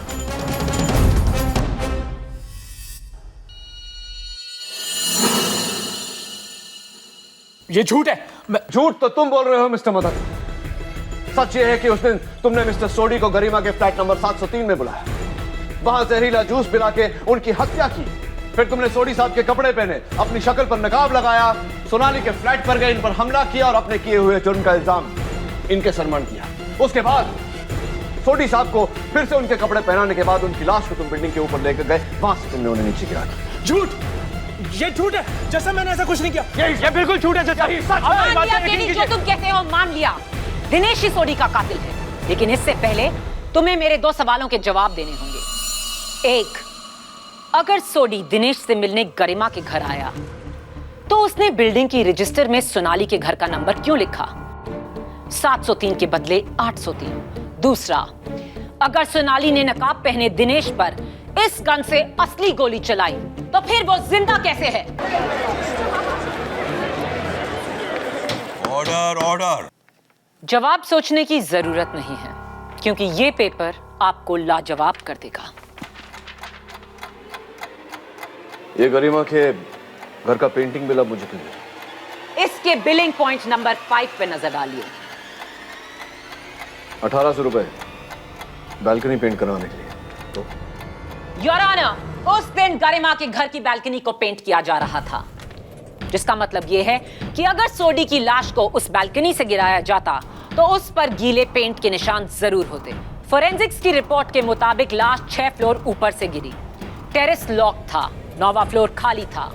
ये झूठ है। झूठ तो तुम बोल रहे हो मिस्टर मदन। सच ये है कि उस दिन तुमने मिस्टर सोडी को गरिमा के फ्लैट नंबर 703 में बुलाया, वहां जहरीला जूस पिला के उनकी हत्या की, फिर तुमने सोडी साहब के कपड़े पहने, अपनी शक्ल पर नकाब लगाया, सोनाली के फ्लैट पर गए, इन पर हमला किया और अपने किए हुए जुर्म का इल्जाम इनके सरमन किया। उसके बाद सोडी साहब को फिर से उनके कपड़े पहनाने के बाद उनकी लाश को तुम बिल्डिंग के ऊपर लेकर गए, वहां से तुमने उन्हें नीचे गिरा दिया। झूठ! ये झूठ है। जैसा मैंने ऐसा कुछ नहीं किया। ये बिल्कुल झूठ है। जो तुम कहते हो मान लिया। दिनेश ही सोडी का कातिल है, लेकिन इससे पहले तुम्हें मेरे 2 सवालों के जवाब देने होंगे। एक, अगर सोडी दिनेश से मिलने गरिमा के घर आया तो उसने बिल्डिंग की रजिस्टर में सोनाली के घर का नंबर क्यों लिखा? 703 के बदले 803। दूसरा, अगर सोनाली ने नकाब पहने दिनेश पर इस गन से असली गोली चलाई तो फिर वो जिंदा कैसे है? ऑर्डर। जवाब सोचने की जरूरत नहीं है, क्योंकि ये पेपर आपको लाजवाब कर देगा। ये गरिमा के घर का पेंटिंग बिल अब मुझे क्यों दे? इसके बिलिंग पॉइंट नंबर 5 पे नजर डालिए। 1800 रुपए बालकनी पेंट करवाने के लिए। तो योर ऑनर, उस दिन गरिमा के घर की बालकनी को पेंट किया जा रहा था, जिसका मतलब यह है कि अगर सोडी की लाश को उस बालकनी से गिराया जाता तो उस पर गीले पेंट के निशान जरूर होते। फोरेंसिक्स की रिपोर्ट के मुताबिक लाश 6 फ्लोर ऊपर से गिरी। टेरेस लॉक था, 9वां फ्लोर खाली था।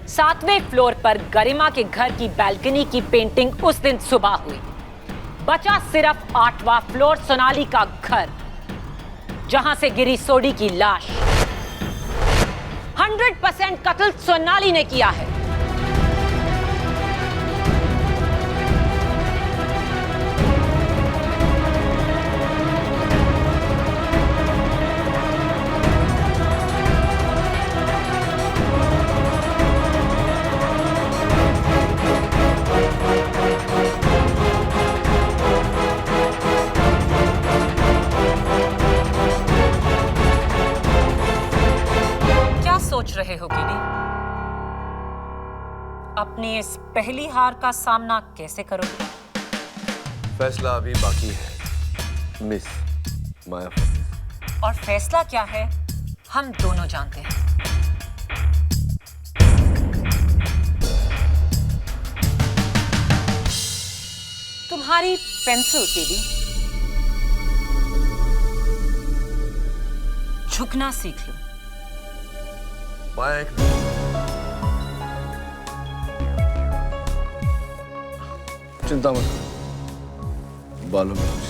7वें फ्लोर पर गरिमा के घर की बालकनी की पेंटिंग उस दिन सुबह हुई। बचा सिर्फ 8वां फ्लोर सोनाली का घर, जहां से गिरी सोडी की लाश। 100% कत्ल सोनाली ने किया है। सोच रहे हो कीडी? अपनी इस पहली हार का सामना कैसे करोगे? फैसला अभी बाकी है मिस माया फर्नांडिस। और फैसला क्या है हम दोनों जानते हैं। तुम्हारी पेंसिल केडी, झुकना सीख लो। माया एक चिंता मत करो, बालों में कुछ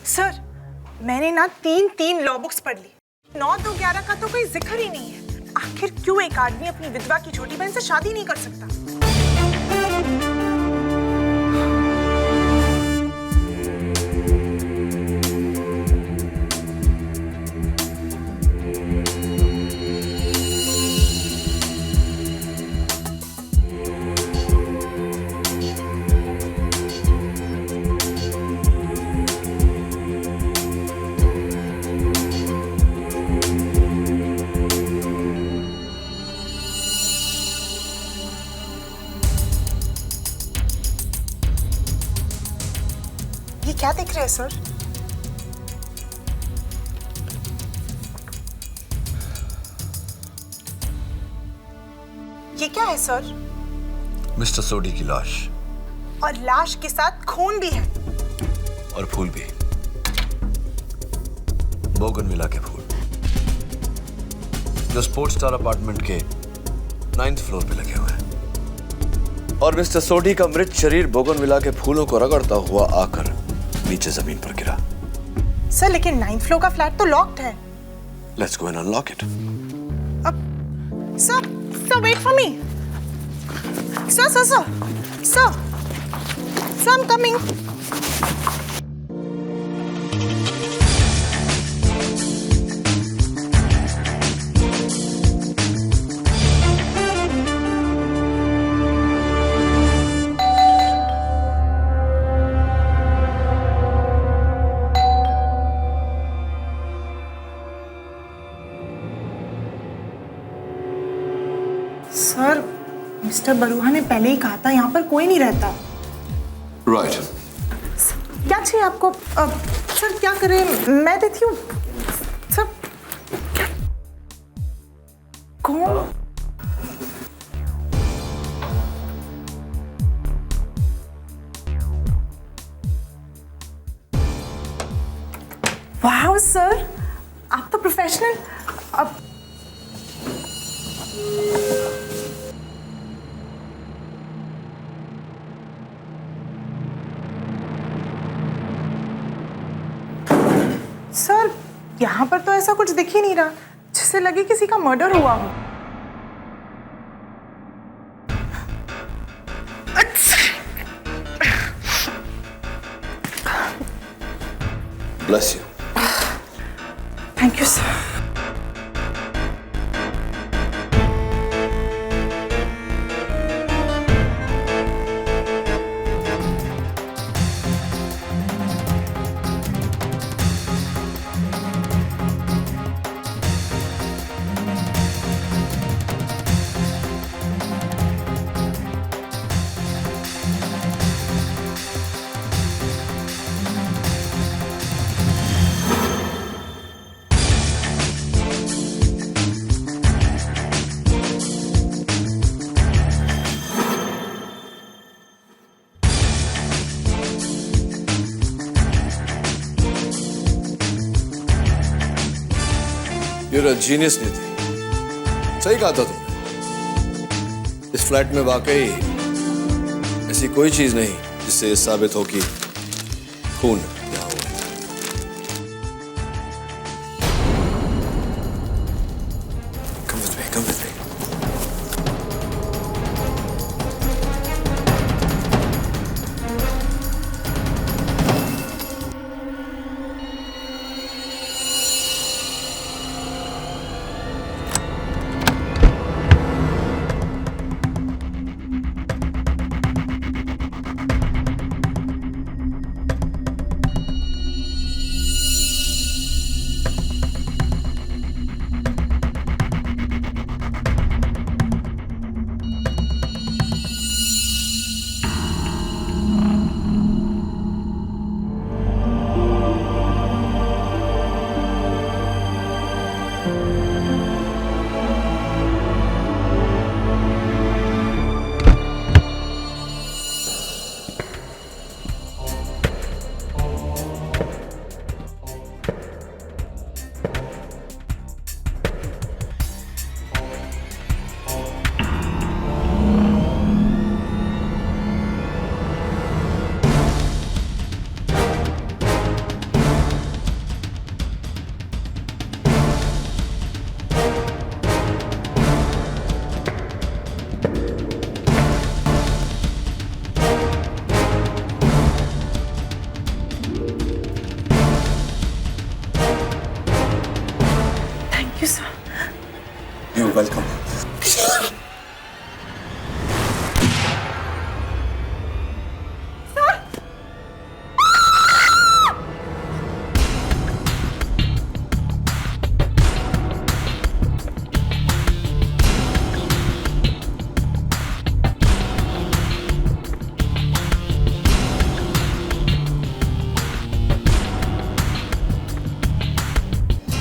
सर, मैंने ना तीन लॉ बुक्स पढ़ ली। 9, 2, 11 का तो कोई जिक्र ही नहीं है। आखिर क्यों एक आदमी अपनी विधवा की छोटी बहन से शादी नहीं कर सकता? ये क्या देख रहे हैं सर? ये क्या है सर? मिस्टर सोडी की लाश। और लाश के साथ खून भी है। और फूल भी, बोगनविला के फूल, जो स्पोर्ट्स स्टार अपार्टमेंट के 9th फ्लोर पे लगे हुए हैं। और मिस्टर सोडी का मृत शरीर बोगनविला के फूलों को रगड़ता हुआ आकर नीचे जमीन पर गिरा। सर, लेकिन 9th फ्लोर का फ्लैट तो लॉक्ड है। Let's go and unlock it. Sir, wait for me. Sir, I am coming. Sir, mister Barua ने पहले ही कहा था यहाँ पर कोई नहीं रहता। राइट। क्या चाहिए आपको? सर, क्या करें? मैं देती हूँ। सर, कौन? वाह सर, आप तो प्रोफेशनल। अब सर, यहाँ पर तो ऐसा कुछ दिख ही नहीं रहा जिससे लगे किसी का मर्डर हुआ हो। Bless you. Thank you sir. You're a genius, नीति। सही कहा था तुमने। इस फ्लैट में वाकई ऐसी कोई चीज नहीं जिससे ये साबित हो कि खून यहाँ हुआ है। Come with me, come with me. Thank you, sir. You're welcome.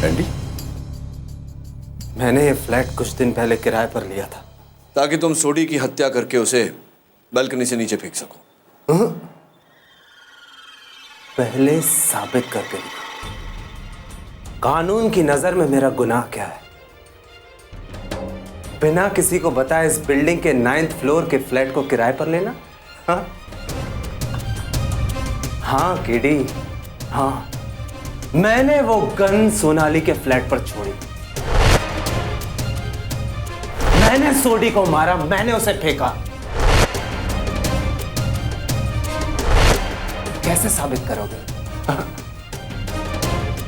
Andy, मैंने ये फ्लैट कुछ दिन पहले किराए पर लिया था ताकि तुम सोडी की हत्या करके उसे बालकनी से नीचे फेंक सको। पहले साबित करके दिखा, कानून की नजर में मेरा गुनाह क्या है। बिना किसी को बताए इस बिल्डिंग के 9th फ्लोर के फ्लैट को किराए पर लेना? हाँ हाँ किडी, हाँ, मैंने वो गन सोनाली के फ्लैट पर छोड़ी। मैंने सोडी को मारा, मैंने उसे फेंका। कैसे साबित करोगे?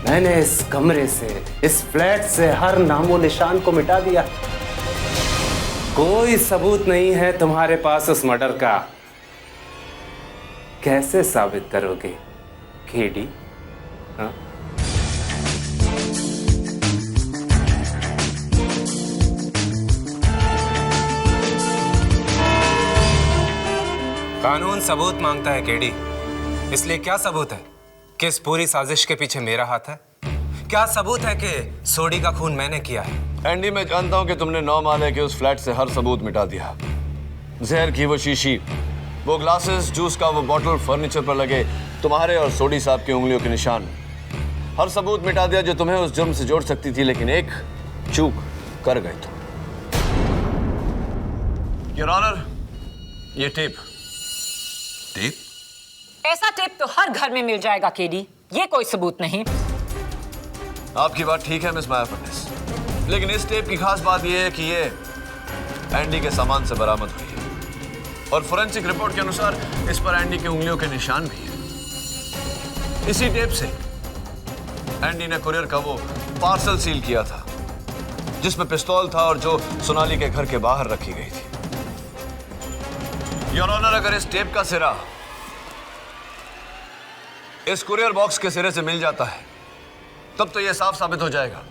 मैंने इस कमरे से, इस फ्लैट से हर नामो निशान को मिटा दिया। कोई सबूत नहीं है तुम्हारे पास उस मर्डर का। कैसे साबित करोगे केडी? हाँ? कानून सबूत मांगता है केडी, इसलिए क्या सबूत है कि इस पूरी साजिश के पीछे मेरा हाथ है? क्या सबूत है कि सोडी का खून मैंने किया है? एंडी, मैं जानता हूं कि तुमने 9 माले के उस फ्लैट से हर सबूत मिटा दिया। जहर की वो शीशी, वो ग्लासेस, जूस का वो बॉटल, फर्नीचर पर लगे तुम्हारे और सोडी साहब की उंगलियों के निशान, हर सबूत मिटा दिया जो तुम्हें उस जुर्म से जोड़ सकती थी। लेकिन एक चूक कर गए तुम। योर ऑनर, ये टेप। टेप? ऐसा टेप तो हर घर में मिल जाएगा केडी, ये कोई सबूत नहीं। आपकी बात ठीक है मिस माया फर्नेस, लेकिन इस टेप की खास बात यह है कि ये एंडी के सामान से बरामद हुई है और फोरेंसिक रिपोर्ट के अनुसार इस पर एंडी की उंगलियों के निशान भी है। इसी टेप से एंडी ने कुरियर का वो पार्सल सील किया था जिसमें पिस्तौल था और जो सोनाली के घर के बाहर रखी गई थी। योर ऑनर, अगर इस टेप का सिरा इस कुरियर बॉक्स के सिरे से मिल जाता है तब तो यह साफ साबित हो जाएगा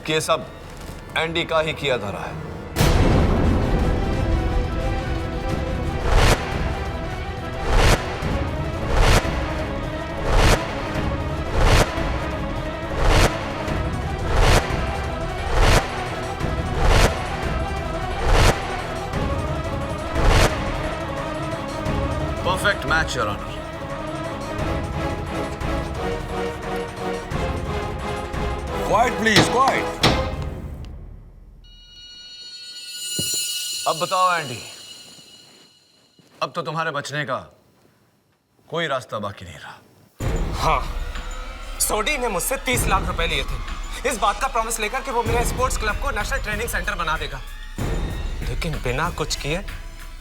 कि यह सब एंडी का ही किया धरा है। Perfect match, Your Honor. Quiet, please, quiet. अब बताओ एंडी, अब तो तुम्हारे बचने का कोई रास्ता बाकी नहीं रहा। हाँ, सोडी ने मुझसे 30 लाख रुपए लिए थे इस बात का प्रॉमिस लेकर कि वो मेरे स्पोर्ट्स क्लब को नेशनल ट्रेनिंग सेंटर बना देगा, लेकिन बिना कुछ किए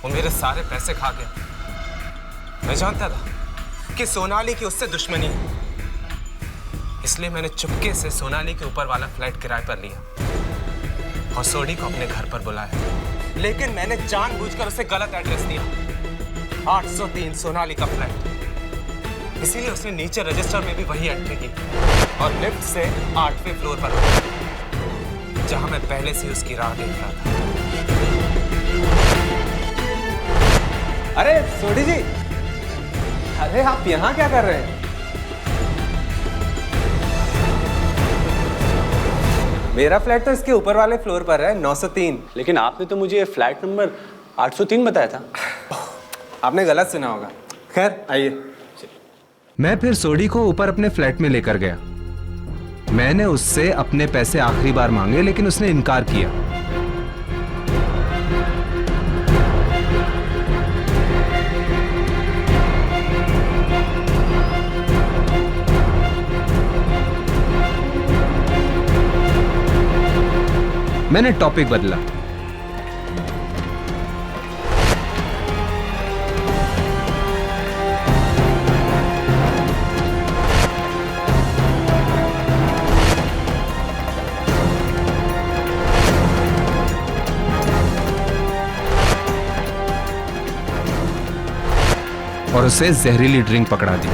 वो मेरे सारे पैसे खा गया। मैं जानता था कि सोनाली की उससे दुश्मनी है, इसलिए मैंने चुपके से सोनाली के ऊपर वाला फ्लैट किराए पर लिया और सोडी को अपने घर पर बुलाया। लेकिन मैंने जानबूझकर उसे गलत एड्रेस दिया, 803 सोनाली का फ्लैट। इसीलिए उसने नीचे रजिस्टर में भी वही एंट्री की और लिफ्ट से 8वें फ्लोर पर जहां मैं पहले से उसकी राह देख रहा था। अरे सोडी जी, अरे आप यहाँ क्या कर रहे हैं? मेरा फ्लैट तो इसके ऊपर वाले फ्लोर पर है, 903। लेकिन आपने तो मुझे फ्लैट नंबर 803 बताया था। आपने गलत सुना होगा। खैर आइए। मैं फिर सोडी को ऊपर अपने फ्लैट में लेकर गया। मैंने उससे अपने पैसे आखिरी बार मांगे, लेकिन उसने इनकार किया। मैंने टॉपिक बदला। और उसे जहरीली ड्रिंक पकड़ा दी।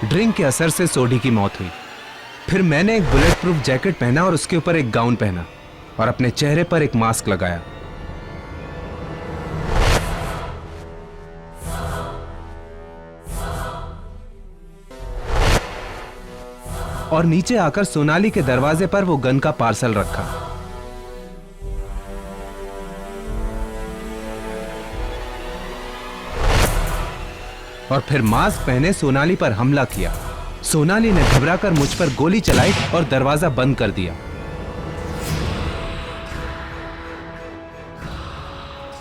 ड्रिंक के असर से सोडी की मौत हुई। फिर मैंने एक बुलेट प्रूफ जैकेट पहना और उसके ऊपर एक गाउन पहना और अपने चेहरे पर एक मास्क लगाया। और नीचे आकर सोनाली के दरवाजे पर वो गन का पार्सल रखा। और फिर मास्क पहने सोनाली पर हमला किया। सोनाली ने घबराकर मुझ पर गोली चलाई और दरवाजा बंद कर दिया।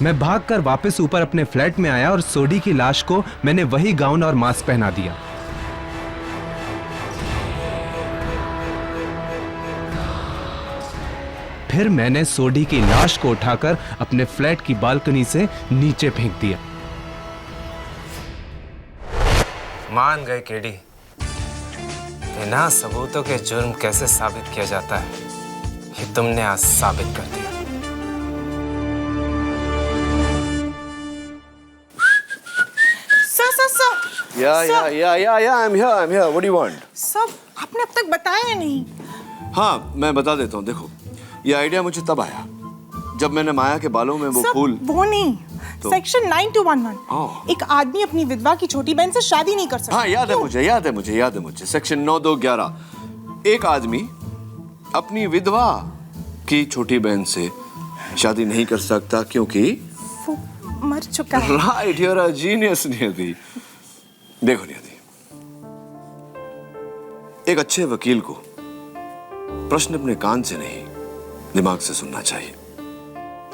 मैं भागकर वापस ऊपर अपने फ्लैट में आया और सोडी की लाश को मैंने वही गाउन और मास्क पहना दिया। फिर मैंने सोडी की लाश को उठाकर अपने फ्लैट की बालकनी से नीचे फेंक दिया। मान गए केडी, बिना सबूतों के जुर्म कैसे साबित किया जाता है, ये तुमने आज साबित कर दिया। Sir I'm here. What do you want? Sir, आपने अब तक बताया नहीं। हाँ, मैं बता देता हूँ। देखो, ये आइडिया मुझे तब आया जब मैंने माया के बालों में वो फूल। वो नहीं, सेक्शन 9211। एक आदमी अपनी विधवा की छोटी बहन से शादी नहीं कर सकता। हाँ, याद है मुझे। सेक्शन 9211। एक आदमी अपनी विधवा की छोटी बहन से शादी नहीं कर सकता क्योंकि वो मर चुका है। Right, you are a genius Niyati. देखो नियति, एक अच्छे वकील को प्रश्न अपने कान से नहीं, दिमाग से सुनना चाहिए।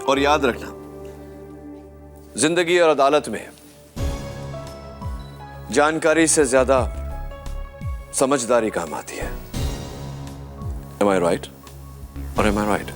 और याद रखना, जिंदगी और अदालत में जानकारी से ज्यादा समझदारी काम आती है। Am I right? Or am I right?